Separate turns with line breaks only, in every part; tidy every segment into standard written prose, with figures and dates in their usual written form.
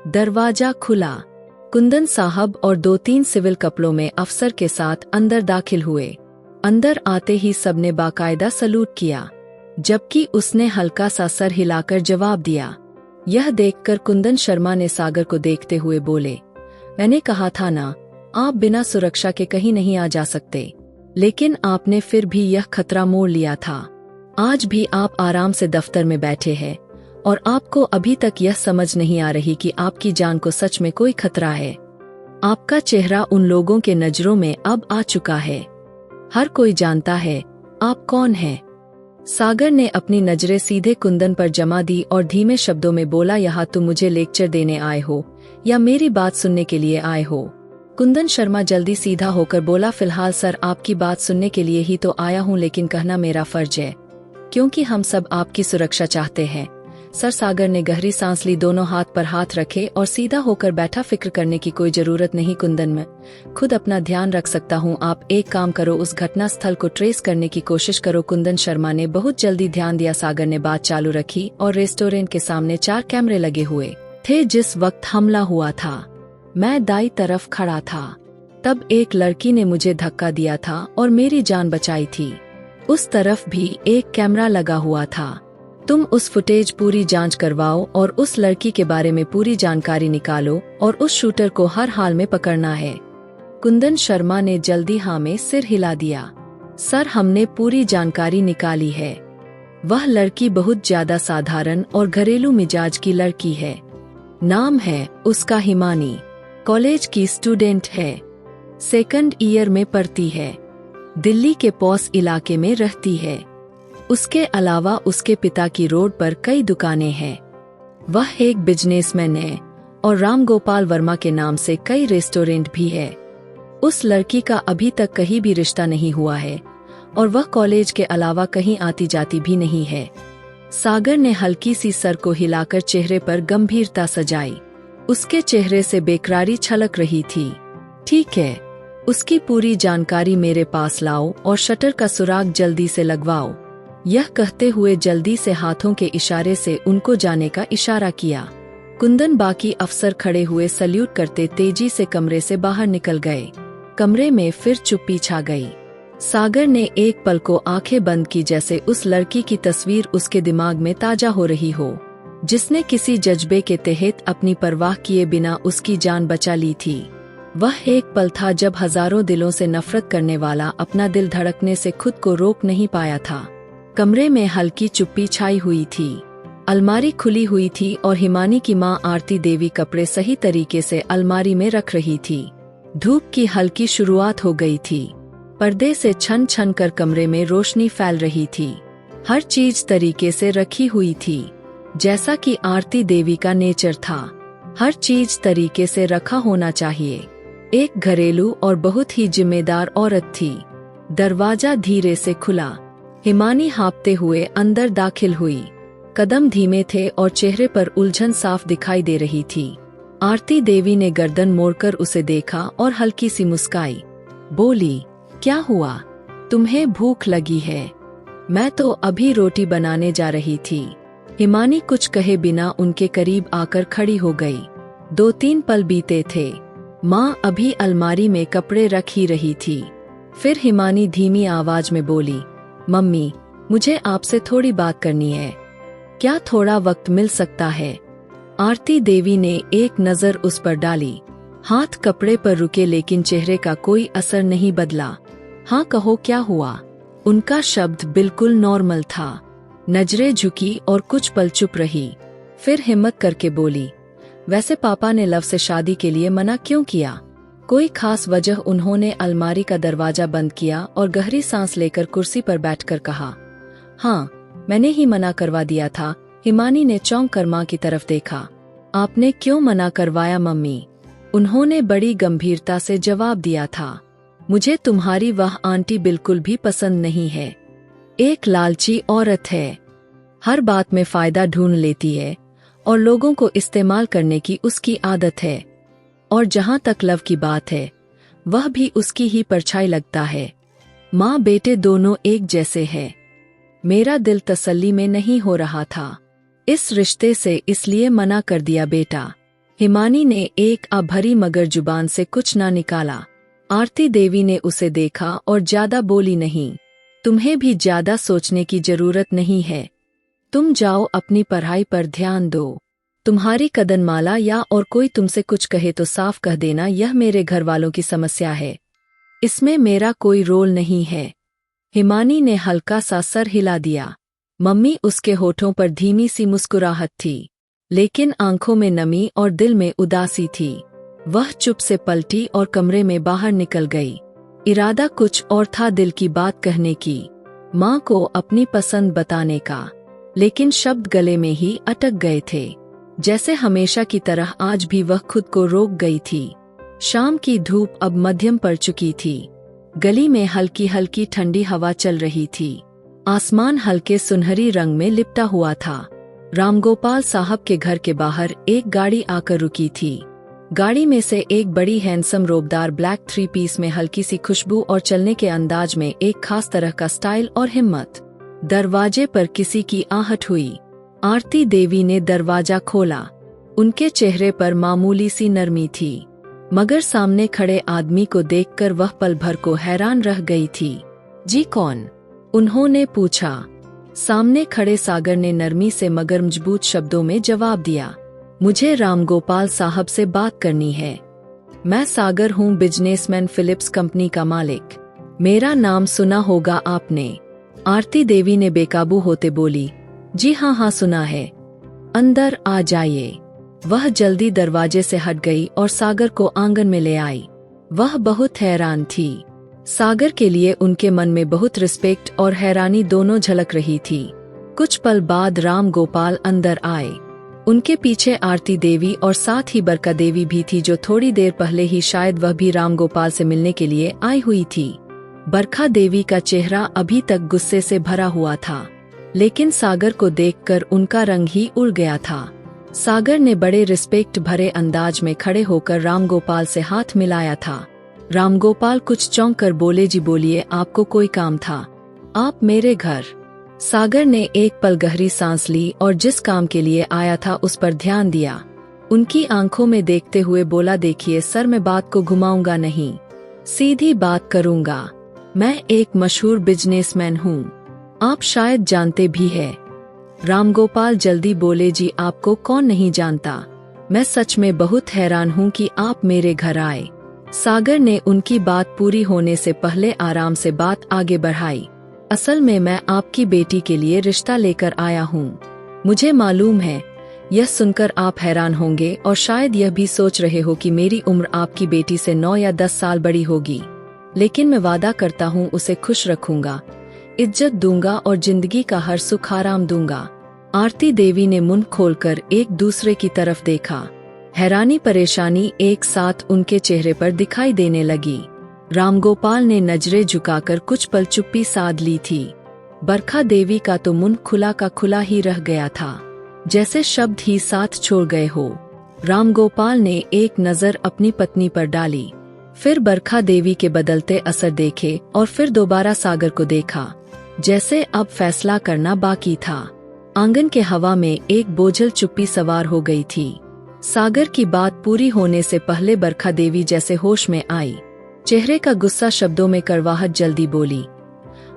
दरवाजा खुला। कुंदन साहब और 2-3 सिविल कपड़ों में अफसर के साथ अंदर दाखिल हुए। अंदर आते ही सबने बाकायदा सलूट किया, जबकि उसने हल्का सा सर हिलाकर जवाब दिया। यह देखकर कुंदन शर्मा ने सागर को देखते हुए बोले, मैंने कहा था ना, आप बिना सुरक्षा के कहीं नहीं आ जा सकते, लेकिन आपने फिर भी यह खतरा मोड़ लिया था। आज भी आप आराम से दफ्तर में बैठे हैं और आपको अभी तक यह समझ नहीं आ रही कि आपकी जान को सच में कोई खतरा है। आपका चेहरा उन लोगों के नजरों में अब आ चुका है। हर कोई जानता है आप कौन हैं। सागर ने अपनी नजरें सीधे कुंदन पर जमा दी और धीमे शब्दों में बोला, यहाँ तुम मुझे लेक्चर देने आए हो या मेरी बात सुनने के लिए आए हो? कुंदन शर्मा जल्दी सीधा होकर बोला, फिलहाल सर आपकी बात सुनने के लिए ही तो आया हूँ, लेकिन कहना मेरा फर्ज है क्योंकि हम सब आपकी सुरक्षा चाहते हैं। सर, सागर ने गहरी सांस ली, दोनों हाथ पर हाथ रखे और सीधा होकर बैठा। फिक्र करने की कोई जरूरत नहीं कुंदन, मैं खुद अपना ध्यान रख सकता हूँ। आप एक काम करो, उस घटना स्थल को ट्रेस करने की कोशिश करो। कुंदन शर्मा ने बहुत जल्दी ध्यान दिया। सागर ने बात चालू रखी और रेस्टोरेंट के सामने 4 कैमरे लगे हुए थे जिस वक्त हमला हुआ था। मैं दाईं तरफ खड़ा था। तब एक लड़की ने मुझे धक्का दिया था और मेरी जान बचाई थी। उस तरफ भी एक कैमरा लगा हुआ था। तुम उस फुटेज पूरी जांच करवाओ और उस लड़की के बारे में पूरी जानकारी निकालो और उस शूटर को हर हाल में पकड़ना है। कुंदन शर्मा ने जल्दी हाँ में सिर हिला दिया। सर, हमने पूरी जानकारी निकाली है। वह लड़की बहुत ज्यादा साधारण और घरेलू मिजाज की लड़की है। नाम है उसका हिमानी। कॉलेज की स्टूडेंट है। 2nd ईयर में पढ़ती है। दिल्ली के पॉस इलाके में रहती है। उसके अलावा उसके पिता की रोड पर कई दुकानें हैं। वह एक बिजनेसमैन है और राम गोपाल वर्मा के नाम से कई रेस्टोरेंट भी है। उस लड़की का अभी तक कहीं भी रिश्ता नहीं हुआ है और वह कॉलेज के अलावा कहीं आती जाती भी नहीं है। सागर ने हल्की सी सर को हिलाकर चेहरे पर गंभीरता सजाई। उसके चेहरे से बेकरारी छलक रही थी। ठीक है, उसकी पूरी जानकारी मेरे पास लाओ और शटर का सुराग जल्दी से लगवाओ। यह कहते हुए जल्दी से हाथों के इशारे से उनको जाने का इशारा किया। कुंदन बाकी अफसर खड़े हुए सल्यूट करते तेजी से कमरे से बाहर निकल गए। कमरे में फिर चुप्पी छा गई। सागर ने एक पल को आंखें बंद की, जैसे उस लड़की की तस्वीर उसके दिमाग में ताजा हो रही हो, जिसने किसी जज्बे के तहत अपनी परवाह किए बिना उसकी जान बचा ली थी। वह एक पल था जब हजारों दिलों से नफरत करने वाला अपना दिल धड़कने से खुद को रोक नहीं पाया था। कमरे में हल्की चुप्पी छाई हुई थी। अलमारी खुली हुई थी और हिमानी की मां आरती देवी कपड़े सही तरीके से अलमारी में रख रही थी। धूप की हल्की शुरुआत हो गई थी। पर्दे से छन छन कर कमरे में रोशनी फैल रही थी। हर चीज तरीके से रखी हुई थी, जैसा कि आरती देवी का नेचर था। हर चीज तरीके से रखा होना चाहिए। एक घरेलू और बहुत ही जिम्मेदार औरत थी। दरवाजा धीरे से खुला। हिमानी हाँफते हुए अंदर दाखिल हुई। कदम धीमे थे और चेहरे पर उलझन साफ दिखाई दे रही थी। आरती देवी ने गर्दन मोड़कर उसे देखा और हल्की सी मुस्काई। बोली, क्या हुआ? तुम्हें भूख लगी है? मैं तो अभी रोटी बनाने जा रही थी। हिमानी कुछ कहे बिना उनके करीब आकर खड़ी हो गई। 2-3 पल बीते थे। माँ अभी अलमारी में कपड़े रख ही रही थी। फिर हिमानी धीमी आवाज में बोली, मम्मी, मुझे आपसे थोड़ी बात करनी है। क्या थोड़ा वक्त मिल सकता है? आरती देवी ने एक नजर उस पर डाली। हाथ कपड़े पर रुके लेकिन चेहरे का कोई असर नहीं बदला। हाँ कहो, क्या हुआ? उनका शब्द बिल्कुल नॉर्मल था। नजरें झुकी और कुछ पल चुप रही। फिर हिम्मत करके बोली, वैसे पापा ने लव से शादी के लिए मना क्यों किया? कोई खास वजह? उन्होंने अलमारी का दरवाजा बंद किया और गहरी सांस लेकर कुर्सी पर बैठकर कहा, हाँ, मैंने ही मना करवा दिया था। हिमानी ने चौंक कर माँ की तरफ देखा। आपने क्यों मना करवाया मम्मी? उन्होंने बड़ी गंभीरता से जवाब दिया था, मुझे तुम्हारी वह आंटी बिल्कुल भी पसंद नहीं है। एक लालची औरत है। हर बात में फायदा ढूंढ लेती है और लोगों को इस्तेमाल करने की उसकी आदत है। और जहां तक लव की बात है, वह भी उसकी ही परछाई लगता है। माँ बेटे दोनों एक जैसे हैं। मेरा दिल तसल्ली में नहीं हो रहा था इस रिश्ते से, इसलिए मना कर दिया बेटा। हिमानी ने एक अभरी मगर जुबान से कुछ ना निकाला। आरती देवी ने उसे देखा और ज्यादा बोली नहीं। तुम्हें भी ज्यादा सोचने की जरूरत नहीं है। तुम जाओ अपनी पढ़ाई पर ध्यान दो। तुम्हारी कदनमाला या और कोई तुमसे कुछ कहे तो साफ कह देना, यह मेरे घर वालों की समस्या है। इसमें मेरा कोई रोल नहीं है। हिमानी ने हल्का सा सर हिला दिया। मम्मी, उसके होठों पर धीमी सी मुस्कुराहट थी, लेकिन आंखों में नमी और दिल में उदासी थी। वह चुप से पलटी और कमरे में बाहर निकल गई। इरादा कुछ और था, दिल की बात कहने की, माँ को अपनी पसंद बताने का, लेकिन शब्द गले में ही अटक गए थे। जैसे हमेशा की तरह आज भी वह खुद को रोक गई थी। शाम की धूप अब मध्यम पड़ चुकी थी। गली में हल्की हल्की ठंडी हवा चल रही थी। आसमान हल्के सुनहरी रंग में लिपटा हुआ था। रामगोपाल साहब के घर के बाहर एक गाड़ी आकर रुकी थी। गाड़ी में से एक बड़ी हैंडसम रोबदार ब्लैक 3 पीस में हल्की सी खुशबू और चलने के अंदाज में एक खास तरह का स्टाइल और हिम्मत। दरवाजे पर किसी की आहट हुई। आरती देवी ने दरवाजा खोला। उनके चेहरे पर मामूली सी नरमी थी, मगर सामने खड़े आदमी को देखकर वह पल भर को हैरान रह गई थी। जी कौन? उन्होंने पूछा। सामने खड़े सागर ने नरमी से मगर मजबूत शब्दों में जवाब दिया, मुझे रामगोपाल साहब से बात करनी है। मैं सागर हूँ, बिजनेसमैन, फिलिप्स कंपनी का मालिक। मेरा नाम सुना होगा आपने। आरती देवी ने बेकाबू होते बोली, जी हाँ सुना है। अंदर आ जाइए। वह जल्दी दरवाजे से हट गई और सागर को आंगन में ले आई। वह बहुत हैरान थी। सागर के लिए उनके मन में बहुत रिस्पेक्ट और हैरानी दोनों झलक रही थी। कुछ पल बाद राम गोपाल अंदर आए। उनके पीछे आरती देवी और साथ ही बरका देवी भी थी, जो थोड़ी देर पहले ही शायद वह भी राम गोपाल से मिलने के लिए आई हुई थी। बरखा देवी का चेहरा अभी तक गुस्से से भरा हुआ था, लेकिन सागर को देखकर उनका रंग ही उड़ गया था। सागर ने बड़े रिस्पेक्ट भरे अंदाज में खड़े होकर रामगोपाल से हाथ मिलाया था। रामगोपाल कुछ चौंक कर बोले, जी बोलिए, आपको कोई काम था? आप मेरे घर? सागर ने एक पल गहरी सांस ली और जिस काम के लिए आया था उस पर ध्यान दिया। उनकी आंखों में देखते हुए बोला, देखिए सर, मैं बात को घुमाऊंगा नहीं, सीधी बात करूंगा। मैं एक मशहूर बिजनेसमैन हूँ, आप शायद जानते भी हैं। रामगोपाल जल्दी बोले, जी आपको कौन नहीं जानता। मैं सच में बहुत हैरान हूँ कि आप मेरे घर आए। सागर ने उनकी बात पूरी होने से पहले आराम से बात आगे बढ़ाई। असल में मैं आपकी बेटी के लिए रिश्ता लेकर आया हूँ। मुझे मालूम है यह सुनकर आप हैरान होंगे और शायद यह भी सोच रहे हो कि मेरी उम्र आपकी बेटी से 9 या 10 साल बड़ी होगी, लेकिन मैं वादा करता हूँ उसे खुश रखूंगा, इज्जत दूंगा और जिंदगी का हर सुख आराम दूंगा। आरती देवी ने मुंह खोलकर एक दूसरे की तरफ देखा। हैरानी परेशानी एक साथ उनके चेहरे पर दिखाई देने लगी। रामगोपाल ने नजरें झुकाकर कुछ पल चुप्पी साध ली थी। बरखा देवी का तो मुंह खुला का खुला ही रह गया था, जैसे शब्द ही साथ छोड़ गए हो। रामगोपाल ने एक नजर अपनी पत्नी पर डाली, फिर बरखा देवी के बदलते असर देखे और फिर दोबारा सागर को देखा, जैसे अब फैसला करना बाकी था। आंगन के हवा में एक बोझल चुप्पी सवार हो गई थी। सागर की बात पूरी होने से पहले बरखा देवी जैसे होश में आई। चेहरे का गुस्सा शब्दों में करवाहट जल्दी बोली,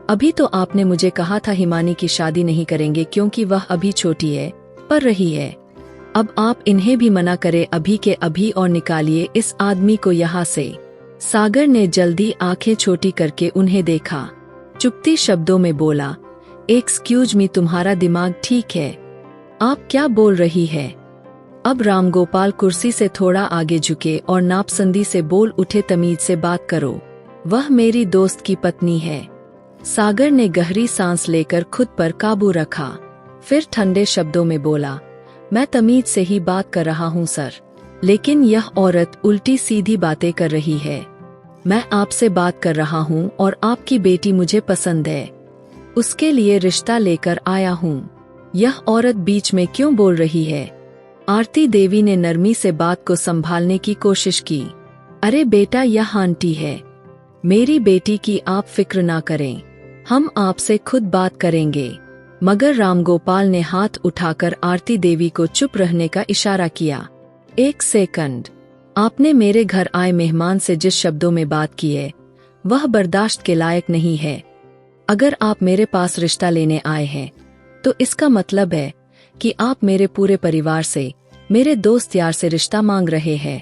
अभी तो आपने मुझे कहा था हिमानी की शादी नहीं करेंगे क्योंकि वह अभी छोटी है, पर रही है। अब आप इन्हें भी मना करे अभी के अभी और निकालिए इस आदमी को यहाँ से। सागर ने जल्दी आंखें छोटी करके उन्हें देखा, चुपती शब्दों में बोला, एक्सक्यूज मी, तुम्हारा दिमाग ठीक है? आप क्या बोल रही है? अब रामगोपाल कुर्सी से थोड़ा आगे झुके और नापसंदी से बोल उठे, तमीज से बात करो, वह मेरी दोस्त की पत्नी है। सागर ने गहरी सांस लेकर खुद पर काबू रखा, फिर ठंडे शब्दों में बोला, मैं तमीज से ही बात कर रहा हूँ सर, लेकिन यह औरत उल्टी सीधी बातें कर रही है। मैं आपसे बात कर रहा हूँ और आपकी बेटी मुझे पसंद है, उसके लिए रिश्ता लेकर आया हूँ। यह औरत बीच में क्यों बोल रही है? आरती देवी ने नरमी से बात को संभालने की कोशिश की। अरे बेटा, यह आंटी है, मेरी बेटी की आप फिक्र ना करें, हम आपसे खुद बात करेंगे। मगर रामगोपाल ने हाथ उठाकर आरती देवी को चुप रहने का इशारा किया। एक सेकंड, आपने मेरे घर आए मेहमान से जिस शब्दों में बात की है वह बर्दाश्त के लायक नहीं है। अगर आप मेरे पास रिश्ता लेने आए हैं तो इसका मतलब है कि आप मेरे पूरे परिवार से, मेरे दोस्त यार से रिश्ता मांग रहे हैं।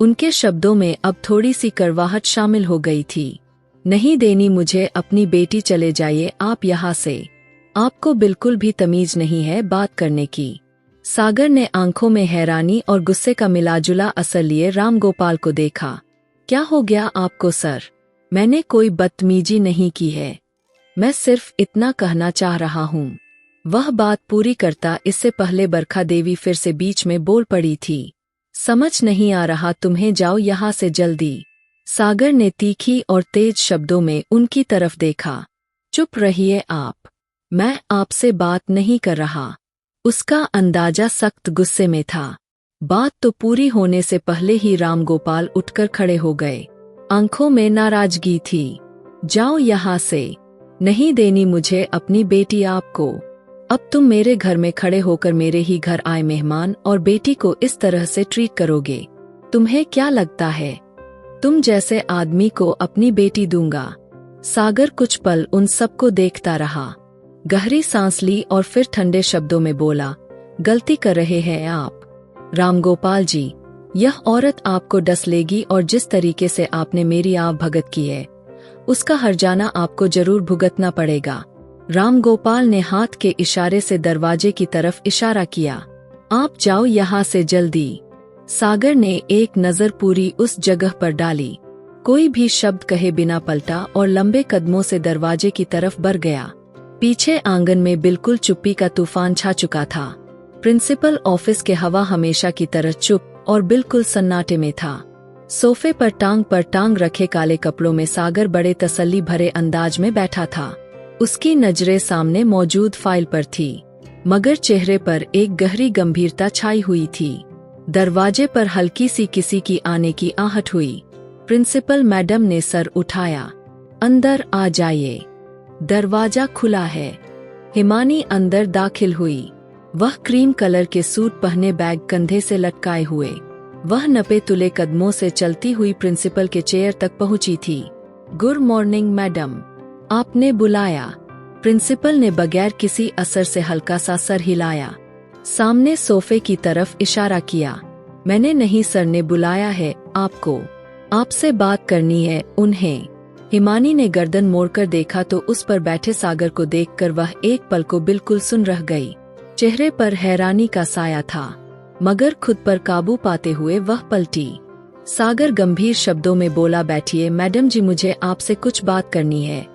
उनके शब्दों में अब थोड़ी सी कड़वाहट शामिल हो गई थी। नहीं देनी मुझे अपनी बेटी, चले जाइए आप यहाँ से। आपको बिल्कुल भी तमीज नहीं है बात करने की। सागर ने आंखों में हैरानी और गुस्से का मिलाजुला असर लिए रामगोपाल को देखा। क्या हो गया आपको सर? मैंने कोई बदतमीजी नहीं की है, मैं सिर्फ इतना कहना चाह रहा हूँ। वह बात पूरी करता इससे पहले बरखा देवी फिर से बीच में बोल पड़ी थी। समझ नहीं आ रहा तुम्हें, जाओ यहाँ से जल्दी। सागर ने तीखी और तेज शब्दों में उनकी तरफ देखा। चुप रहिए आप, मैं आपसे बात नहीं कर रहा। उसका अंदाजा सख्त गुस्से में था। बात तो पूरी होने से पहले ही रामगोपाल उठकर खड़े हो गए। आंखों में नाराजगी थी। जाओ यहाँ से, नहीं देनी मुझे अपनी बेटी आपको। अब तुम मेरे घर में खड़े होकर मेरे ही घर आए मेहमान और बेटी को इस तरह से ट्रीट करोगे? तुम्हें क्या लगता है तुम जैसे आदमी को अपनी बेटी दूंगा? सागर कुछ पल उन सबको देखता रहा, गहरी सांस ली और फिर ठंडे शब्दों में बोला, गलती कर रहे हैं आप रामगोपाल जी। यह औरत आपको डस लेगी और जिस तरीके से आपने मेरी आव भगत की है उसका हर्जाना आपको जरूर भुगतना पड़ेगा। रामगोपाल ने हाथ के इशारे से दरवाजे की तरफ इशारा किया। आप जाओ यहाँ से जल्दी। सागर ने एक नजर पूरी उस जगह पर डाली, कोई भी शब्द कहे बिना पलटा और लंबे कदमों से दरवाजे की तरफ बढ़ गया। पीछे आंगन में बिल्कुल चुप्पी का तूफान छा चुका था। प्रिंसिपल ऑफिस के हवा हमेशा की तरह चुप और बिल्कुल सन्नाटे में था। सोफे पर टांग रखे काले कपड़ों में सागर बड़े तसल्ली भरे अंदाज में बैठा था। उसकी नजरें सामने मौजूद फाइल पर थी, मगर चेहरे पर एक गहरी गंभीरता छाई हुई थी। दरवाजे पर हल्की सी किसी की आने की आहट हुई। प्रिंसिपल मैडम ने सर उठाया। अंदर आ जाइए, दरवाजा खुला है। हिमानी अंदर दाखिल हुई। वह क्रीम कलर के सूट पहने, बैग कंधे से लटकाए हुए, वह नपे तुले कदमों से चलती हुई प्रिंसिपल के चेयर तक पहुंची थी। गुड मॉर्निंग मैडम, आपने बुलाया? प्रिंसिपल ने बगैर किसी असर से हल्का सा सर हिलाया, सामने सोफे की तरफ इशारा किया। मैंने नहीं, सर ने बुलाया है आपको, आपसे बात करनी है उन्हें। हिमानी ने गर्दन मोड़कर देखा तो उस पर बैठे सागर को देखकर वह एक पल को बिल्कुल सुन रह गई। चेहरे पर हैरानी का साया था, मगर खुद पर काबू पाते हुए वह पलटी। सागर गंभीर शब्दों में बोला, बैठिए मैडम जी, मुझे आपसे कुछ बात करनी है।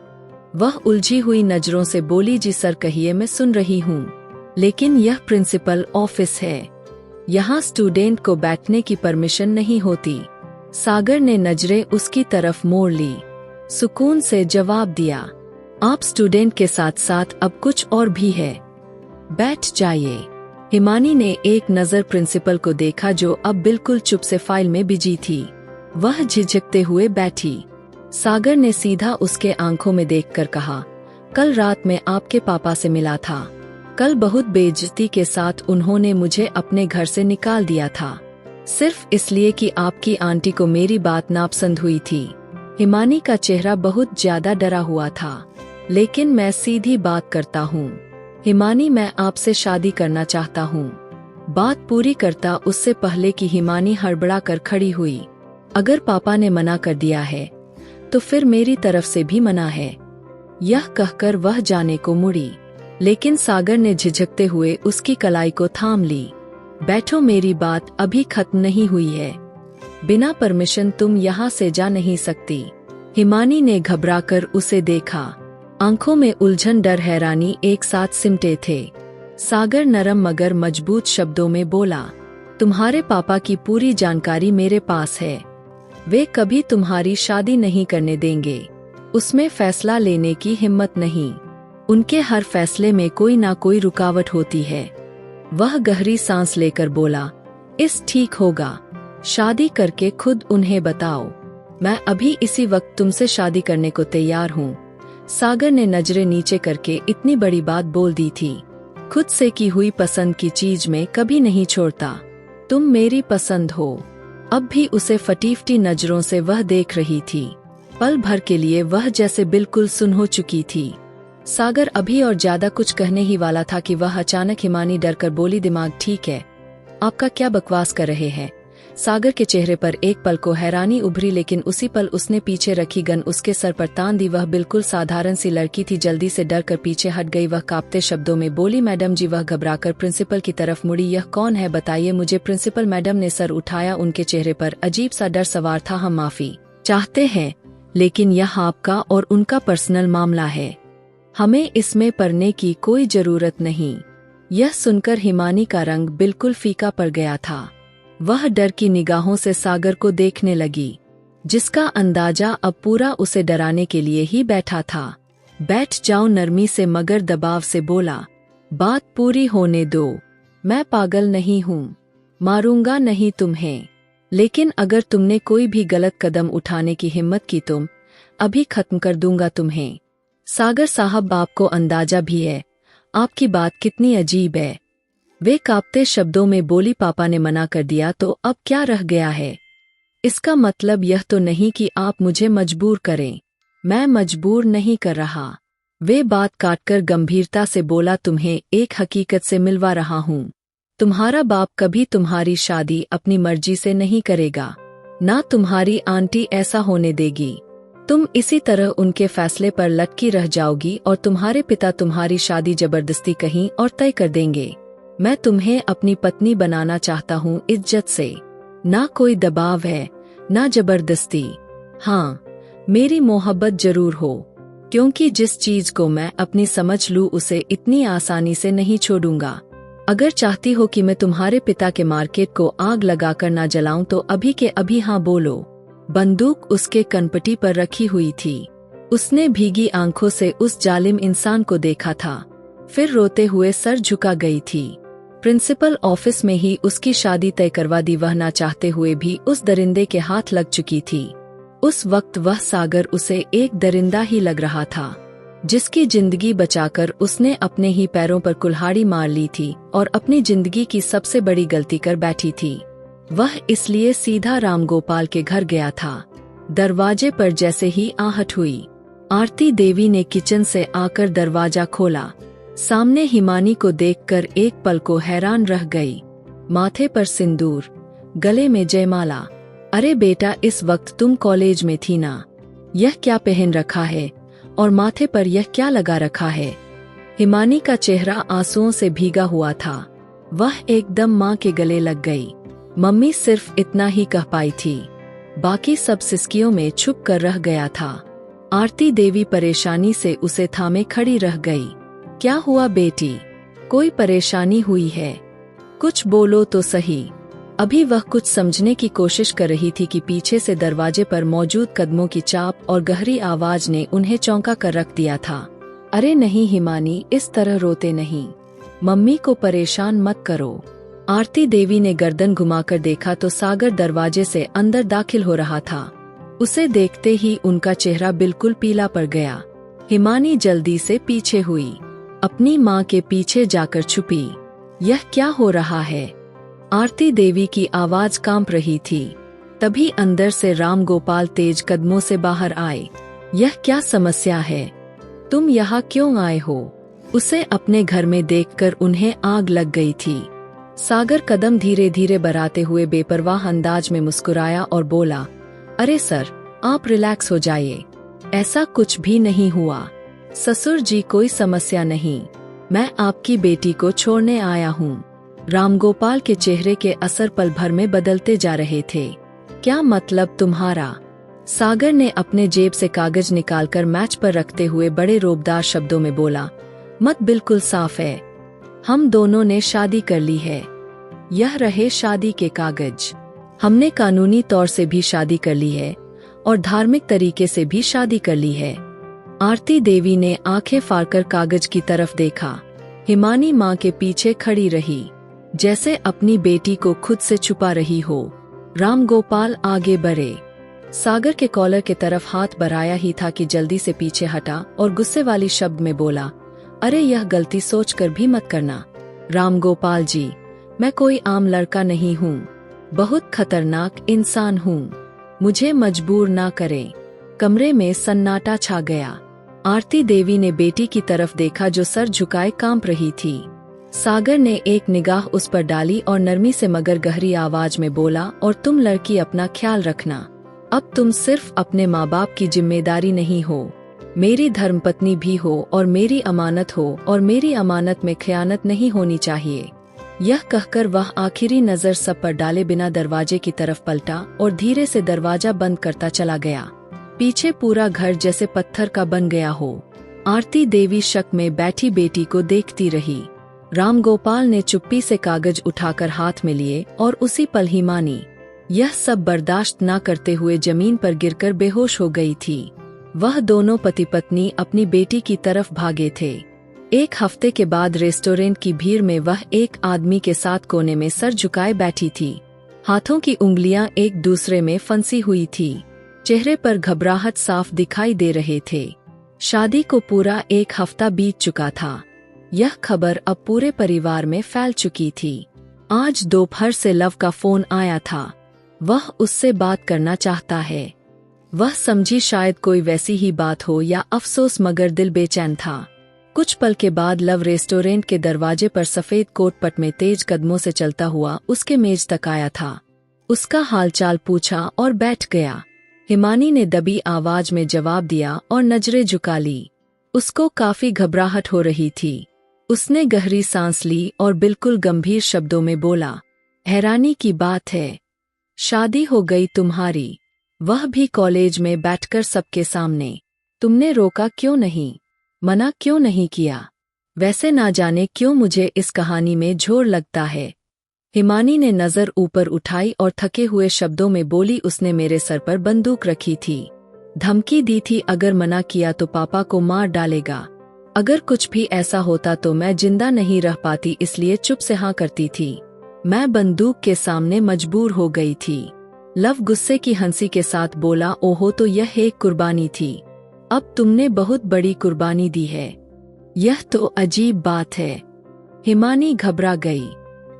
वह उलझी हुई नजरों से बोली, जी सर कहिए, मैं सुन रही हूँ, लेकिन यह प्रिंसिपल ऑफिस है, यहाँ स्टूडेंट को बैठने की परमिशन नहीं होती। सागर ने नजरें उसकी तरफ मोड़ ली, सुकून से जवाब दिया, आप स्टूडेंट के साथ साथ अब कुछ और भी है, बैठ जाइए। हिमानी ने एक नजर प्रिंसिपल को देखा जो अब बिल्कुल चुप से फाइल में बिजी थी। वह झिझकते हुए बैठी। सागर ने सीधा उसके आंखों में देखकर कहा, कल रात मैं आपके पापा से मिला था। कल बहुत बेइज्जती के साथ उन्होंने मुझे अपने घर से निकाल दिया था, सिर्फ इसलिए कि आपकी आंटी को मेरी बात नापसंद हुई थी। हिमानी का चेहरा बहुत ज्यादा डरा हुआ था। लेकिन मैं सीधी बात करता हूँ हिमानी, मैं आपसे शादी करना चाहता हूँ। बात पूरी करता उससे पहले कि हिमानी हड़बड़ा कर खड़ी हुई। अगर पापा ने मना कर दिया है तो फिर मेरी तरफ से भी मना है, यह कहकर वह जाने को मुड़ी। लेकिन सागर ने झिझकते हुए उसकी कलाई को थाम ली। बैठो, मेरी बात अभी खत्म नहीं हुई है, बिना परमिशन तुम यहाँ से जा नहीं सकती। हिमानी ने घबराकर उसे देखा, आंखों में उलझन, डर, हैरानी एक साथ सिमटे थे। सागर नरम मगर मजबूत शब्दों में बोला, तुम्हारे पापा की पूरी जानकारी मेरे पास है, वे कभी तुम्हारी शादी नहीं करने देंगे। उसमें फैसला लेने की हिम्मत नहीं, उनके हर फैसले में कोई ना कोई रुकावट होती है। वह गहरी सांस लेकर बोला, इस ठीक होगा, शादी करके खुद उन्हें बताओ, मैं अभी इसी वक्त तुमसे शादी करने को तैयार हूँ। सागर ने नजरें नीचे करके इतनी बड़ी बात बोल दी थी। खुद से की हुई पसंद की चीज में कभी नहीं छोड़ता। तुम मेरी पसंद हो। अब भी उसे फटीफटी नजरों से वह देख रही थी। पल भर के लिए वह जैसे बिल्कुल सुन हो चुकी थी। सागर अभी और ज्यादा कुछ कहने ही वाला था कि वह अचानक हिमानी डर कर बोली, दिमाग ठीक है? आपका क्या बकवास कर रहे हैं? सागर के चेहरे पर एक पल को हैरानी उभरी, लेकिन उसी पल उसने पीछे रखी गन उसके सर पर तान दी। वह बिल्कुल साधारण सी लड़की थी। जल्दी से डर कर पीछे हट गई। वह कांपते शब्दों में बोली, मैडम जी। वह घबराकर प्रिंसिपल की तरफ मुड़ी। यह कौन है, बताइए मुझे। प्रिंसिपल मैडम ने सर उठाया। उनके चेहरे पर अजीब सा डर सवार था। हम माफी चाहते हैं, लेकिन यह आपका और उनका पर्सनल मामला है। हमें इसमें पड़ने की कोई जरूरत नहीं। यह सुनकर हिमानी का रंग बिल्कुल फीका पड़ गया था। वह डर की निगाहों से सागर को देखने लगी, जिसका अंदाजा अब पूरा उसे डराने के लिए ही बैठा था। बैठ जाओ, नरमी से मगर दबाव से बोला। बात पूरी होने दो। मैं पागल नहीं हूँ, मारूंगा नहीं तुम्हें, लेकिन अगर तुमने कोई भी गलत कदम उठाने की हिम्मत की, तुम अभी खत्म कर दूंगा तुम्हें। सागर साहब, आपको अंदाजा भी है आपकी बात कितनी अजीब है? वे कांपते शब्दों में बोली, पापा ने मना कर दिया तो अब क्या रह गया है? इसका मतलब यह तो नहीं कि आप मुझे मजबूर करें। मैं मजबूर नहीं कर रहा। वे बात काटकर गंभीरता से बोला, तुम्हें एक हकीकत से मिलवा रहा हूँ। तुम्हारा बाप कभी तुम्हारी शादी अपनी मर्जी से नहीं करेगा, ना तुम्हारी आंटी ऐसा होने देगी। तुम इसी तरह उनके फैसले पर लटकी रह जाओगी और तुम्हारे पिता तुम्हारी शादी जबरदस्ती कहीं और तय कर देंगे। मैं तुम्हें अपनी पत्नी बनाना चाहता हूँ, इज्जत से। ना कोई दबाव है, ना जबरदस्ती। हाँ, मेरी मोहब्बत जरूर हो, क्योंकि जिस चीज को मैं अपनी समझ लूँ उसे इतनी आसानी से नहीं छोड़ूंगा। अगर चाहती हो कि मैं तुम्हारे पिता के मार्केट को आग लगाकर ना जलाऊं तो अभी के अभी हाँ बोलो। बंदूक उसके कनपटी पर रखी हुई थी। उसने भीगी आंखों से उस जालिम इंसान को देखा था, फिर रोते हुए सर झुका गई थी। प्रिंसिपल ऑफिस में ही उसकी शादी तय करवा दी। वह ना चाहते हुए भी उस दरिंदे के हाथ लग चुकी थी। उस वक्त वह सागर उसे एक दरिंदा ही लग रहा था, जिसकी जिंदगी बचाकर उसने अपने ही पैरों पर कुल्हाड़ी मार ली थी और अपनी जिंदगी की सबसे बड़ी गलती कर बैठी थी। वह इसलिए सीधा रामगोपाल के घर गया था। दरवाजे पर जैसे ही आहट हुई, आरती देवी ने किचन से आकर दरवाजा खोला। सामने हिमानी को देखकर एक पल को हैरान रह गई। माथे पर सिंदूर, गले में जयमाला। अरे बेटा, इस वक्त तुम कॉलेज में थी ना? यह क्या पहन रखा है और माथे पर यह क्या लगा रखा है? हिमानी का चेहरा आंसुओं से भीगा हुआ था। वह एकदम माँ के गले लग गई। मम्मी सिर्फ इतना ही कह पाई थी, बाकी सब सिसकियों में छुप कर रह गया था। आरती देवी परेशानी से उसे थामे खड़ी रह गई। क्या हुआ बेटी, कोई परेशानी हुई है? कुछ बोलो तो सही। अभी वह कुछ समझने की कोशिश कर रही थी कि पीछे से दरवाजे पर मौजूद कदमों की चाप और गहरी आवाज ने उन्हें चौंका कर रख दिया था। अरे नहीं हिमानी, इस तरह रोते नहीं। मम्मी को परेशान मत करो। आरती देवी ने गर्दन घुमाकर देखा तो सागर दरवाजे से अंदर दाखिल हो रहा था। उसे देखते ही उनका चेहरा बिल्कुल पीला पड़ गया। हिमानी जल्दी से पीछे हुई, अपनी माँ के पीछे जाकर छुपी। यह क्या हो रहा है? आरती देवी की आवाज कांप रही थी। तभी अंदर से रामगोपाल तेज कदमों से बाहर आए। यह क्या समस्या है? तुम यहाँ क्यों आए हो? उसे अपने घर में देखकर उन्हें आग लग गई थी। सागर कदम धीरे धीरे बढ़ाते हुए बेपरवाह अंदाज में मुस्कुराया और बोला, अरे सर, आप रिलैक्स हो जाइए, ऐसा कुछ भी नहीं हुआ। ससुर जी, कोई समस्या नहीं, मैं आपकी बेटी को छोड़ने आया हूँ। रामगोपाल के चेहरे के असर पल भर में बदलते जा रहे थे। क्या मतलब तुम्हारा? सागर ने अपने जेब से कागज निकालकर मैच पर रखते हुए बड़े रोबदार शब्दों में बोला, मत बिल्कुल साफ है। हम दोनों ने शादी कर ली है। यह रहे शादी के कागज। हमने कानूनी तौर से भी शादी कर ली है और धार्मिक तरीके से भी शादी कर ली है। आरती देवी ने आंखें फाड़कर कागज की तरफ देखा। हिमानी माँ के पीछे खड़ी रही, जैसे अपनी बेटी को खुद से छुपा रही हो। रामगोपाल आगे बढ़े। सागर के कॉलर के तरफ हाथ बढ़ाया ही था कि जल्दी से पीछे हटा और गुस्से वाली शब्द में बोला, अरे यह गलती सोचकर भी मत करना। रामगोपाल जी, मैं कोई आम लड़का नहीं हूँ, बहुत खतरनाक इंसान हूँ। मुझे मजबूर ना करें। कमरे में सन्नाटा छा गया। आरती देवी ने बेटी की तरफ देखा जो सर झुकाए कांप रही थी। सागर ने एक निगाह उस पर डाली और नरमी से मगर गहरी आवाज में बोला, और तुम लड़की अपना ख्याल रखना। अब तुम सिर्फ अपने माँ बाप की जिम्मेदारी नहीं हो, मेरी धर्मपत्नी भी हो और मेरी अमानत हो, और मेरी अमानत में खयानत नहीं होनी चाहिए। यह कहकर वह आखिरी नजर सब पर डाले बिना दरवाजे की तरफ पलटा और धीरे से दरवाजा बंद करता चला गया। पीछे पूरा घर जैसे पत्थर का बन गया हो। आरती देवी शक में बैठी बेटी को देखती रही। रामगोपाल ने चुप्पी से कागज उठाकर हाथ में लिए और उसी पल ही मानी। यह सब बर्दाश्त न करते हुए जमीन पर गिरकर बेहोश हो गई थी। वह दोनों पति पत्नी अपनी बेटी की तरफ भागे थे। एक हफ्ते के बाद रेस्टोरेंट की भीड़ में वह एक आदमी के साथ कोने में सर झुकाए बैठी थी। हाथों की उंगलियां एक दूसरे में फंसी हुई थी। चेहरे पर घबराहट साफ दिखाई दे रहे थे। शादी को पूरा एक हफ्ता बीत चुका था। यह खबर अब पूरे परिवार में फैल चुकी थी। आज दोपहर से लव का फोन आया था। वह उससे बात करना चाहता है। वह समझी शायद कोई वैसी ही बात हो या अफसोस, मगर दिल बेचैन था। कुछ पल के बाद लव रेस्टोरेंट के दरवाजे पर सफेद कोट पट में तेज कदमों से चलता हुआ उसके मेज तक आया था। उसका हालचाल पूछा और बैठ गया। हिमानी ने दबी आवाज में जवाब दिया और नजरें झुका ली। उसको काफी घबराहट हो रही थी। उसने गहरी सांस ली और बिल्कुल गंभीर शब्दों में बोला, हैरानी की बात है, शादी हो गई तुम्हारी, वह भी कॉलेज में बैठकर सबके सामने। तुमने रोका क्यों नहीं, मना क्यों नहीं किया? वैसे ना जाने क्यों मुझे इस कहानी में झोर लगता है। हिमानी ने नजर ऊपर उठाई और थके हुए शब्दों में बोली, उसने मेरे सर पर बंदूक रखी थी, धमकी दी थी अगर मना किया तो पापा को मार डालेगा। अगर कुछ भी ऐसा होता तो मैं जिंदा नहीं रह पाती, इसलिए चुप से हाँ करती थी। मैं बंदूक के सामने मजबूर हो गई थी। लव गुस्से की हंसी के साथ बोला, ओहो, तो यह एक कुर्बानी थी। अब तुमने बहुत बड़ी कुर्बानी दी है। यह तो अजीब बात है। हिमानी घबरा गई।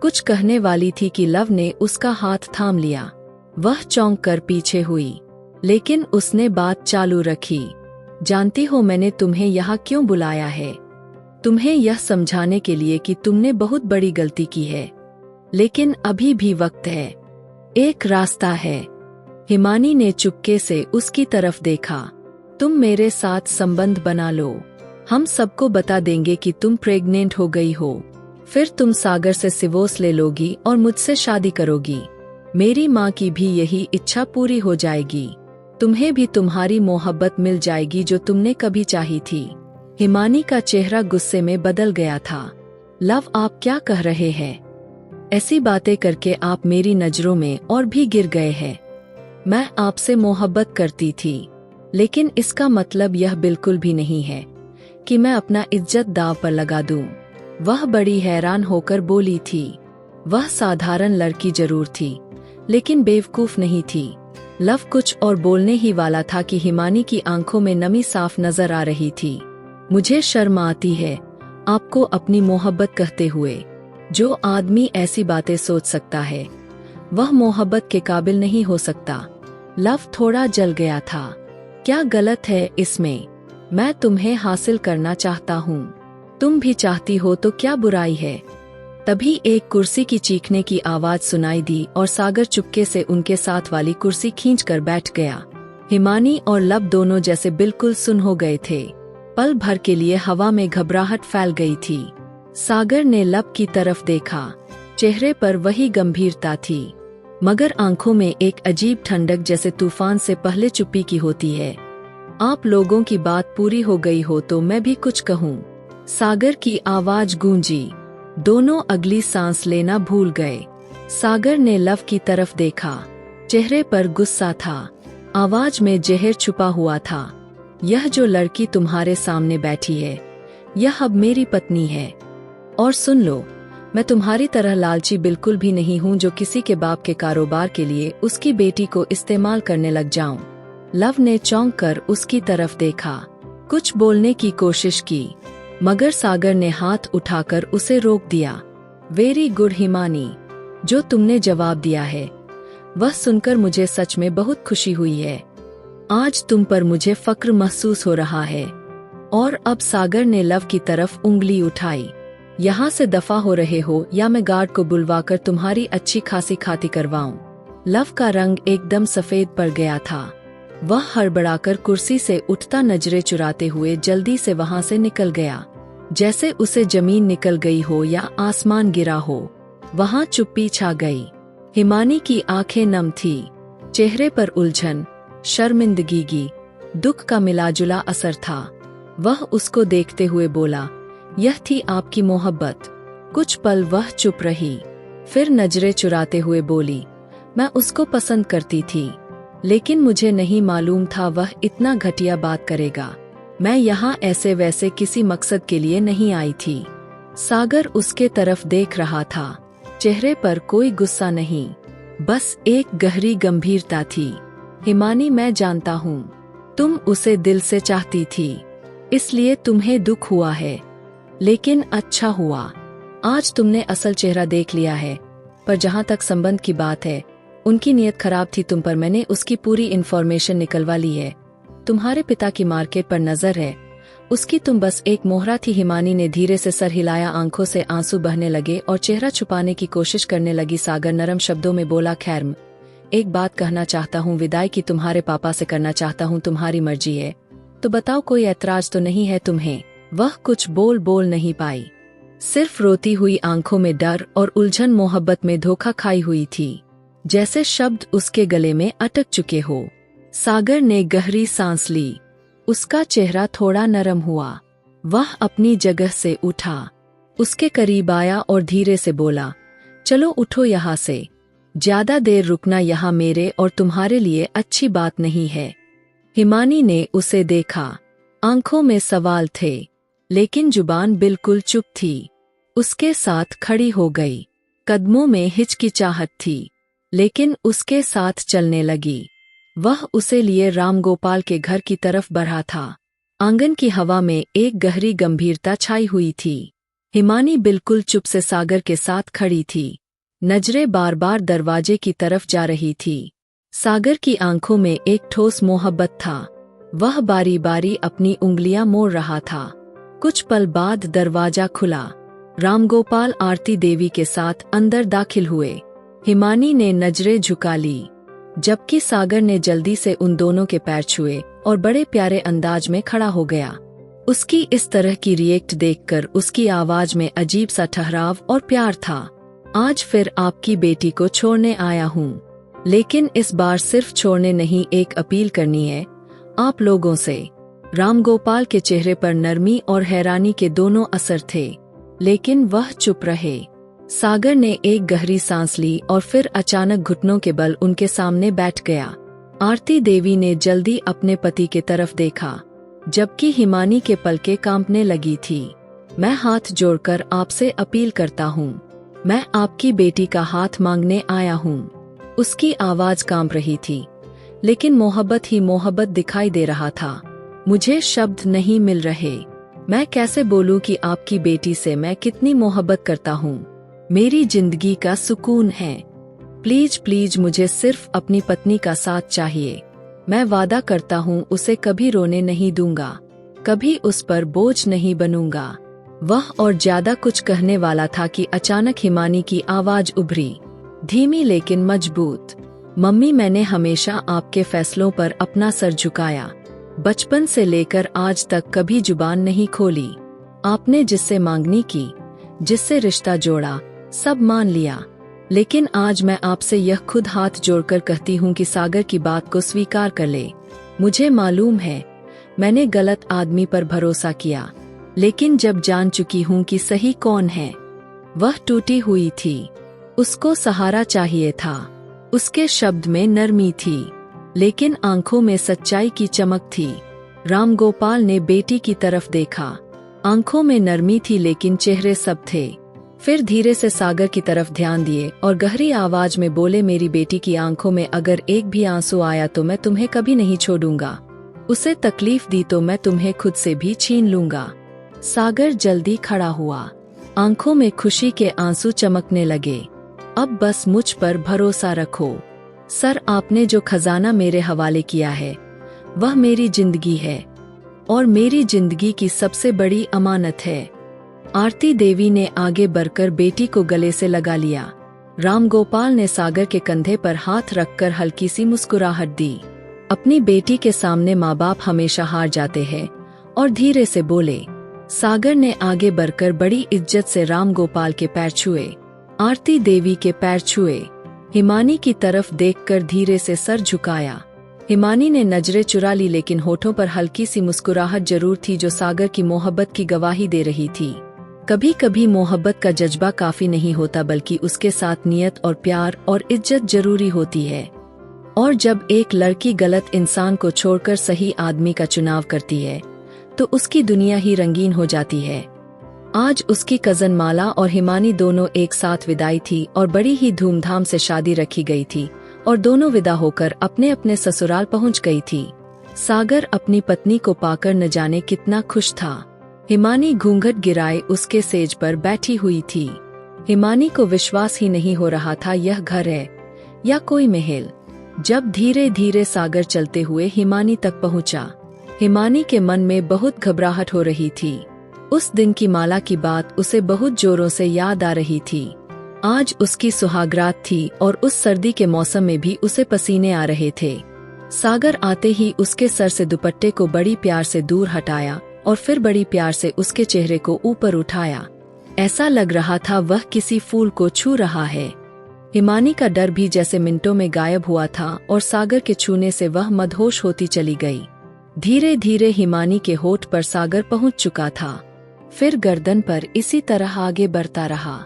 कुछ कहने वाली थी कि लव ने उसका हाथ थाम लिया। वह चौंक कर पीछे हुई, लेकिन उसने बात चालू रखी। जानती हो मैंने तुम्हें यहाँ क्यों बुलाया है? तुम्हें यह समझाने के लिए कि तुमने बहुत बड़ी गलती की है, लेकिन अभी भी वक्त है, एक रास्ता है। हिमानी ने चुपके से उसकी तरफ देखा। तुम मेरे साथ संबंध बना लो, हम सबको बता देंगे कि तुम प्रेग्नेंट हो गई हो। फिर तुम सागर से डिवोर्स ले लोगी और मुझसे शादी करोगी। मेरी माँ की भी यही इच्छा पूरी हो जाएगी। तुम्हें भी तुम्हारी मोहब्बत मिल जाएगी जो तुमने कभी चाही थी। हिमानी का चेहरा गुस्से में बदल गया था। लव, आप क्या कह रहे हैं? ऐसी बातें करके आप मेरी नजरों में और भी गिर गए हैं। मैं आपसे मोहब्बत करती थी, लेकिन इसका मतलब यह बिल्कुल भी नहीं है कि मैं अपना इज्जत दांव पर लगा दूं। वह बड़ी हैरान होकर बोली थी। वह साधारण लड़की जरूर थी, लेकिन बेवकूफ नहीं थी। लव कुछ और बोलने ही वाला था कि हिमानी की आंखों में नमी साफ नजर आ रही थी। मुझे शर्म आती है आपको अपनी मोहब्बत कहते हुए। जो आदमी ऐसी बातें सोच सकता है, वह मोहब्बत के काबिल नहीं हो सकता। लव थोड़ा जल गया था। क्या गलत है इसमें? मैं तुम्हें हासिल करना चाहता हूँ, तुम भी चाहती हो तो क्या बुराई है? तभी एक कुर्सी की चीखने की आवाज सुनाई दी और सागर चुपके से उनके साथ वाली कुर्सी खींचकर बैठ गया। हिमानी और लब दोनों जैसे बिल्कुल सुन हो गए थे। पल भर के लिए हवा में घबराहट फैल गई थी। सागर ने लब की तरफ देखा। चेहरे पर वही गंभीरता थी, मगर आंखों में एक अजीब ठंडक, जैसे तूफान से पहले चुप्पी की होती है। आप लोगों की बात पूरी हो गई हो तो मैं भी कुछ कहूँ? सागर की आवाज गूंजी। दोनों अगली सांस लेना भूल गए। सागर ने लव की तरफ देखा। चेहरे पर गुस्सा था, आवाज में जहर छुपा हुआ था। यह जो लड़की तुम्हारे सामने बैठी है, यह अब मेरी पत्नी है। और सुन लो, मैं तुम्हारी तरह लालची बिल्कुल भी नहीं हूँ जो किसी के बाप के कारोबार के लिए उसकी बेटी को इस्तेमाल करने लग जाऊं। लव ने चौंक कर उसकी तरफ देखा। कुछ बोलने की कोशिश की, मगर सागर ने हाथ उठाकर उसे रोक दिया। वेरी गुड हिमानी, जो तुमने जवाब दिया है वह सुनकर मुझे सच में बहुत खुशी हुई है। आज तुम पर मुझे फक्र महसूस हो रहा है। और अब सागर ने लव की तरफ उंगली उठाई। यहाँ से दफा हो रहे हो या मैं गार्ड को बुलवाकर तुम्हारी अच्छी खासी खाती करवाऊं। लव का रंग एकदम सफेद पड़ गया था। वह हड़बड़ाकर कुर्सी से उठता नजरें चुराते हुए जल्दी से वहां से निकल गया। जैसे उसे जमीन निकल गई हो या आसमान गिरा हो। वहां चुप्पी छा गई। हिमानी की आंखें नम थी, चेहरे पर उलझन, शर्मिंदगी, दुख का मिलाजुला असर था। वह उसको देखते हुए बोला, यह थी आपकी मोहब्बत। कुछ पल वह चुप रही, फिर नजरें चुराते हुए बोली, मैं उसको पसंद करती थी, लेकिन मुझे नहीं मालूम था वह इतना घटिया बात करेगा। मैं यहाँ ऐसे वैसे किसी मकसद के लिए नहीं आई थी। सागर उसके तरफ देख रहा था, चेहरे पर कोई गुस्सा नहीं, बस एक गहरी गंभीरता थी। हिमानी, मैं जानता हूँ तुम उसे दिल से चाहती थी, इसलिए तुम्हें दुख हुआ है, लेकिन अच्छा हुआ आज तुमने असल चेहरा देख लिया है। पर जहाँ तक संबंध की बात है, उनकी नीयत खराब थी तुम पर। मैंने उसकी पूरी इन्फॉर्मेशन निकलवा ली है। तुम्हारे पिता की मार्केट पर नजर है, उसकी तुम बस एक मोहरा थी। हिमानी ने धीरे से सर हिलाया, आंखों से आंसू बहने लगे और चेहरा छुपाने की कोशिश करने लगी। सागर नरम शब्दों में बोला, खैर एक बात कहना चाहता हूँ, विदाई की तुम्हारे पापा से करना चाहता हूँ, तुम्हारी मर्जी है तो बताओ, कोई ऐतराज तो नहीं है तुम्हें? वह कुछ बोल नहीं पाई, सिर्फ रोती हुई आंखों में डर और उलझन मोहब्बत में धोखा खाई हुई थी, जैसे शब्द उसके गले में अटक चुके हो। सागर ने गहरी सांस ली, उसका चेहरा थोड़ा नरम हुआ। वह अपनी जगह से उठा, उसके करीब आया और धीरे से बोला, चलो उठो यहाँ से, ज्यादा देर रुकना यहाँ मेरे और तुम्हारे लिए अच्छी बात नहीं है। हिमानी ने उसे देखा, आंखों में सवाल थे, लेकिन जुबान बिल्कुल चुप थी। उसके साथ खड़ी हो गई, कदमों में हिचकिचाहट थी, लेकिन उसके साथ चलने लगी। वह उसे लिए रामगोपाल के घर की तरफ बढ़ा था। आंगन की हवा में एक गहरी गंभीरता छाई हुई थी। हिमानी बिल्कुल चुप से सागर के साथ खड़ी थी, नजरें बार बार दरवाजे की तरफ जा रही थी। सागर की आंखों में एक ठोस मोहब्बत था। वह बारी बारी अपनी उंगलियां मोड़ रहा था। कुछ पल बाद दरवाजा खुला। रामगोपाल आरती देवी के साथ अंदर दाखिल हुए। हिमानी ने नजरें झुका ली, जबकि सागर ने जल्दी से उन दोनों के पैर छुए और बड़े प्यारे अंदाज में खड़ा हो गया। उसकी इस तरह की रिएक्ट देखकर उसकी आवाज में अजीब सा ठहराव और प्यार था। आज फिर आपकी बेटी को छोड़ने आया हूँ, लेकिन इस बार सिर्फ छोड़ने नहीं, एक अपील करनी है आप लोगों से। रामगोपाल के चेहरे पर नरमी और हैरानी के दोनों असर थे, लेकिन वह चुप रहे। सागर ने एक गहरी सांस ली और फिर अचानक घुटनों के बल उनके सामने बैठ गया। आरती देवी ने जल्दी अपने पति के तरफ देखा, जबकि हिमानी के पलकें कांपने लगी थी। मैं हाथ जोड़कर आपसे अपील करता हूँ, मैं आपकी बेटी का हाथ मांगने आया हूँ। उसकी आवाज कांप रही थी, लेकिन मोहब्बत ही मोहब्बत दिखाई दे रहा था। मुझे शब्द नहीं मिल रहे, मैं कैसे बोलूं कि आपकी बेटी से मैं कितनी मोहब्बत करता हूँ, मेरी जिंदगी का सुकून है। प्लीज प्लीज मुझे सिर्फ अपनी पत्नी का साथ चाहिए। मैं वादा करता हूँ उसे कभी रोने नहीं दूंगा, कभी उस पर बोझ नहीं बनूंगा। वह और ज्यादा कुछ कहने वाला था कि अचानक हिमानी की आवाज उभरी, धीमी लेकिन मजबूत। मम्मी, मैंने हमेशा आपके फैसलों पर अपना सर झुकाया, बचपन से लेकर आज तक कभी जुबान नहीं खोली। आपने जिससे मांगनी की, जिससे रिश्ता जोड़ा, सब मान लिया, लेकिन आज मैं आपसे यह खुद हाथ जोड़कर कहती हूँ कि सागर की बात को स्वीकार कर ले। मुझे मालूम है मैंने गलत आदमी पर भरोसा किया, लेकिन जब जान चुकी हूँ कि सही कौन है। वह टूटी हुई थी, उसको सहारा चाहिए था। उसके शब्द में नरमी थी, लेकिन आंखों में सच्चाई की चमक थी। रामगोपाल ने बेटी की तरफ देखा, आंखों में नरमी थी लेकिन चेहरे सब थे। फिर धीरे से सागर की तरफ ध्यान दिए और गहरी आवाज में बोले, मेरी बेटी की आंखों में अगर एक भी आंसू आया तो मैं तुम्हें कभी नहीं छोड़ूंगा। उसे तकलीफ दी तो मैं तुम्हें खुद से भी छीन लूंगा। सागर जल्दी खड़ा हुआ, आंखों में खुशी के आंसू चमकने लगे। अब बस मुझ पर भरोसा रखो सर, आपने जो खजाना मेरे हवाले किया है वह मेरी जिंदगी है और मेरी जिंदगी की सबसे बड़ी अमानत है। आरती देवी ने आगे बढ़कर बेटी को गले से लगा लिया। रामगोपाल ने सागर के कंधे पर हाथ रखकर हल्की सी मुस्कुराहट दी। अपनी बेटी के सामने माँ बाप हमेशा हार जाते हैं और धीरे से बोले। सागर ने आगे बढ़कर बड़ी इज्जत से रामगोपाल के पैर छुए, आरती देवी के पैर छुए। हिमानी की तरफ देखकर धीरे से सर झुकाया। हिमानी ने नजरें चुरा ली, लेकिन होठों पर हल्की सी मुस्कुराहट जरूर थी जो सागर की मोहब्बत की गवाही दे रही थी। कभी कभी मोहब्बत का जज्बा काफी नहीं होता, बल्कि उसके साथ नियत और प्यार और इज्जत जरूरी होती है। और जब एक लड़की गलत इंसान को छोड़कर सही आदमी का चुनाव करती है तो उसकी दुनिया ही रंगीन हो जाती है। आज उसकी कजन माला और हिमानी दोनों एक साथ विदाई थी और बड़ी ही धूमधाम से शादी रखी गई थी और दोनों विदा होकर अपने अपने ससुराल पहुंच गई थी। सागर अपनी पत्नी को पाकर न जाने कितना खुश था। हिमानी घूंघट गिराए उसके सेज पर बैठी हुई थी। हिमानी को विश्वास ही नहीं हो रहा था यह घर है या कोई महल। जब धीरे धीरे सागर चलते हुए हिमानी तक पहुंचा, हिमानी के मन में बहुत घबराहट हो रही थी। उस दिन की माला की बात उसे बहुत जोरों से याद आ रही थी। आज उसकी सुहागरात थी और उस सर्दी के मौसम में भी उसे पसीने आ रहे थे। सागर आते ही उसके सर से दुपट्टे को बड़ी प्यार से दूर हटाया और फिर बड़ी प्यार से उसके चेहरे को ऊपर उठाया। ऐसा लग रहा था वह किसी फूल को छू रहा है। हिमानी का डर भी जैसे मिनटों में गायब हुआ था और सागर के छूने से वह मदहोश होती चली गई। धीरे धीरे हिमानी के होठ पर सागर पहुंच चुका था, फिर गर्दन पर इसी तरह आगे बढ़ता रहा।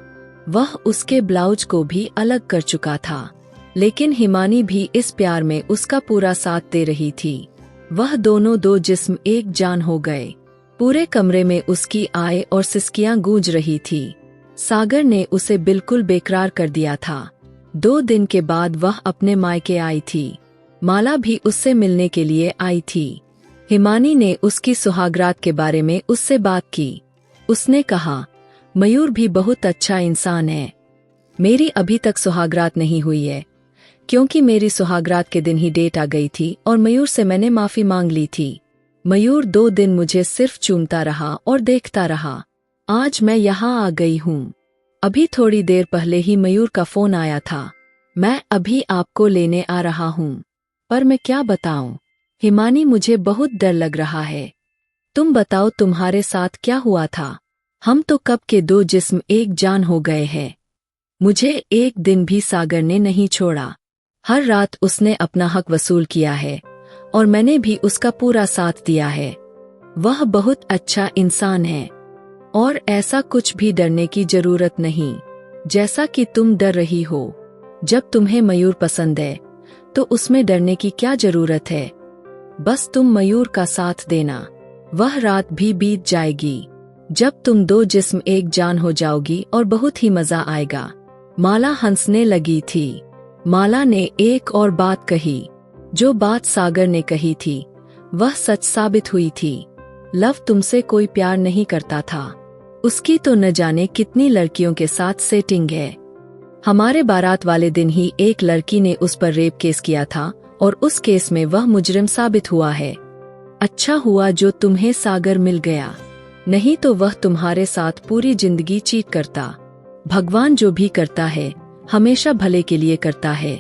वह उसके ब्लाउज को भी अलग कर चुका था, लेकिन हिमानी भी इस प्यार में उसका पूरा साथ दे रही थी। वह दोनों दो जिस्म एक जान हो गए। पूरे कमरे में उसकी आय और सिसकियां गूंज रही थी। सागर ने उसे बिल्कुल बेकरार कर दिया था। 2 दिन के बाद वह अपने मायके आई थी। माला भी उससे मिलने के लिए आई थी। हिमानी ने उसकी सुहागरात के बारे में उससे बात की। उसने कहा, मयूर भी बहुत अच्छा इंसान है। मेरी अभी तक सुहागरात नहीं हुई है, क्योंकि मेरी सुहागरात के दिन ही डेट आ गई थी और मयूर से मैंने माफी मांग ली थी। मयूर 2 दिन मुझे सिर्फ चूमता रहा और देखता रहा। आज मैं यहाँ आ गई हूँ। अभी थोड़ी देर पहले ही मयूर का फोन आया था। मैं अभी आपको लेने आ रहा हूँ, पर मैं क्या बताऊँ हिमानी, मुझे बहुत डर लग रहा है। तुम बताओ तुम्हारे साथ क्या हुआ था? हम तो कब के 2 जिस्म एक जान हो गए हैं। मुझे एक दिन भी सागर ने नहीं छोड़ा। हर रात उसने अपना हक वसूल किया है और मैंने भी उसका पूरा साथ दिया है। वह बहुत अच्छा इंसान है और ऐसा कुछ भी डरने की जरूरत नहीं, जैसा कि तुम डर रही हो। जब तुम्हें मयूर पसंद है तो उसमें डरने की क्या जरूरत है? बस तुम मयूर का साथ देना। वह रात भी बीत जाएगी जब तुम 2 जिस्म एक जान हो जाओगी और बहुत ही मजा आएगा। माला हंसने लगी थी। माला ने एक और बात कही। जो बात सागर ने कही थी वह सच साबित हुई थी। लव तुमसे कोई प्यार नहीं करता था। उसकी तो न जाने कितनी लड़कियों के साथ सेटिंग है। हमारे बारात वाले दिन ही एक लड़की ने उस पर रेप केस किया था और उस केस में वह मुजरिम साबित हुआ है। अच्छा हुआ जो तुम्हें सागर मिल गया, नहीं तो वह तुम्हारे साथ पूरी जिंदगी चीट करता। भगवान जो भी करता है हमेशा भले के लिए करता है।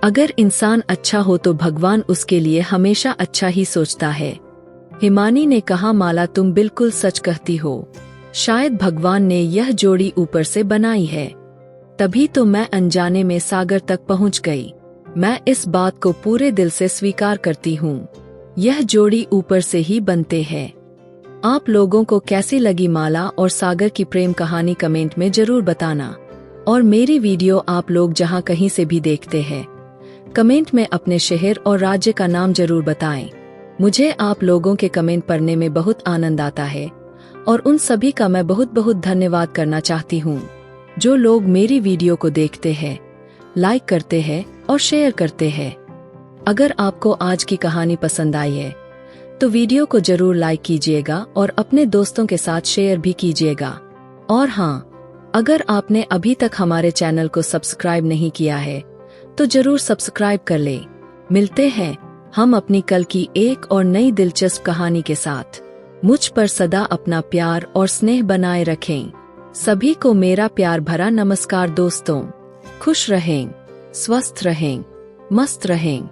अगर इंसान अच्छा हो तो भगवान उसके लिए हमेशा अच्छा ही सोचता है। हिमानी ने कहा, माला तुम बिल्कुल सच कहती हो। शायद भगवान ने यह जोड़ी ऊपर से बनाई है, तभी तो मैं अनजाने में सागर तक पहुंच गई। मैं इस बात को पूरे दिल से स्वीकार करती हूँ। यह जोड़ी ऊपर से ही बनते हैं। आप लोगों को कैसी लगी माला और सागर की प्रेम कहानी कमेंट में जरूर बताना। और मेरी वीडियो आप लोग जहां कहीं से भी देखते हैं, कमेंट में अपने शहर और राज्य का नाम जरूर बताएं। मुझे आप लोगों के कमेंट पढ़ने में बहुत आनंद आता है और उन सभी का मैं बहुत बहुत धन्यवाद करना चाहती हूँ जो लोग मेरी वीडियो को देखते हैं, लाइक करते हैं और शेयर करते हैं। अगर आपको आज की कहानी पसंद आई है तो वीडियो को जरूर लाइक कीजिएगा और अपने दोस्तों के साथ शेयर भी कीजिएगा। और हाँ, अगर आपने अभी तक हमारे चैनल को सब्सक्राइब नहीं किया है तो जरूर सब्सक्राइब कर ले। मिलते हैं हम अपनी कल की एक और नई दिलचस्प कहानी के साथ। मुझ पर सदा अपना प्यार और स्नेह बनाए रखें। सभी को मेरा प्यार भरा नमस्कार दोस्तों। खुश रहें, स्वस्थ रहें, मस्त रहें।